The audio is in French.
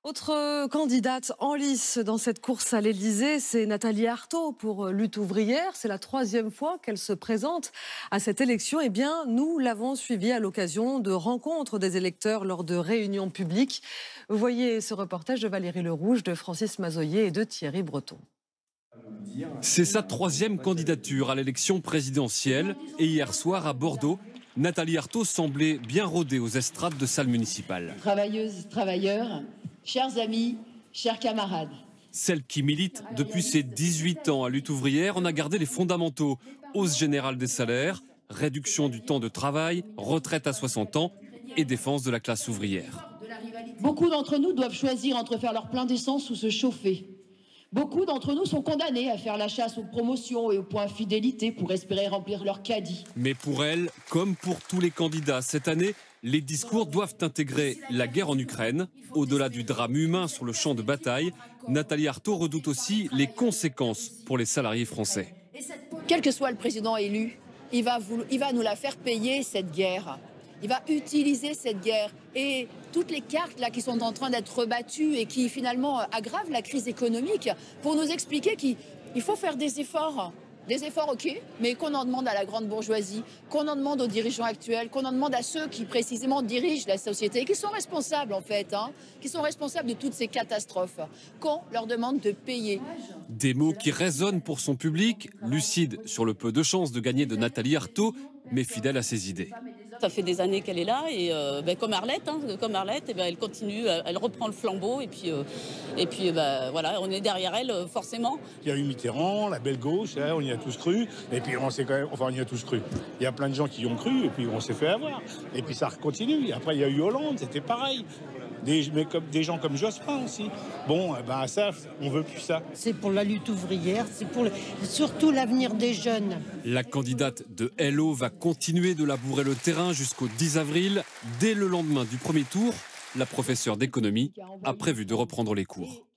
Autre candidate en lice dans cette course à l'Élysée, c'est Nathalie Arthaud pour Lutte ouvrière. C'est la 3e fois qu'elle se présente à cette élection. Eh bien, nous l'avons suivie à l'occasion de rencontres des électeurs lors de réunions publiques. Vous voyez ce reportage de Valérie Lerouge, de Francis Mazoyer et de Thierry Breton. C'est sa 3e candidature à l'élection présidentielle. Et hier soir, à Bordeaux, Nathalie Arthaud semblait bien rodée aux estrades de salles municipales. Travailleuses, travailleurs, chers amis, chers camarades. Celle qui milite depuis ses 18 ans à Lutte ouvrière en a gardé les fondamentaux. Hausse générale des salaires, réduction du temps de travail, retraite à 60 ans et défense de la classe ouvrière. Beaucoup d'entre nous doivent choisir entre faire leur plein d'essence ou se chauffer. Beaucoup d'entre nous sont condamnés à faire la chasse aux promotions et aux points fidélité pour espérer remplir leur caddie. Mais pour elle, comme pour tous les candidats cette année, les discours doivent intégrer la guerre en Ukraine. Au-delà du drame humain sur le champ de bataille, Nathalie Arthaud redoute aussi les conséquences pour les salariés français. Quel que soit le président élu, il va nous la faire payer, cette guerre. Il va utiliser cette guerre et toutes les cartes là qui sont en train d'être rebattues et qui finalement aggravent la crise économique pour nous expliquer qu'il faut faire des efforts. Des efforts, ok, mais qu'on en demande à la grande bourgeoisie, qu'on en demande aux dirigeants actuels, qu'on en demande à ceux qui précisément dirigent la société et qui sont responsables en fait, qui sont responsables de toutes ces catastrophes, qu'on leur demande de payer. Des mots qui résonnent pour son public, lucide sur le peu de chances de gagner de Nathalie Arthaud, mais fidèle à ses idées. Ça fait des années qu'elle est là et comme Arlette, elle continue, elle reprend le flambeau et puis voilà, on est derrière elle forcément. Il y a eu Mitterrand, la belle gauche, on y a tous cru et puis on s'est quand même, on y a tous cru. Il y a plein de gens qui y ont cru et puis on s'est fait avoir. Et puis ça continue. Et après il y a eu Hollande, c'était pareil. Des gens comme Jospin aussi. Bon, ça, on veut plus ça. C'est pour la lutte ouvrière, c'est pour surtout l'avenir des jeunes. La candidate de LO va continuer de labourer le terrain jusqu'au 10 avril. Dès le lendemain du premier tour, la professeure d'économie a prévu de reprendre les cours.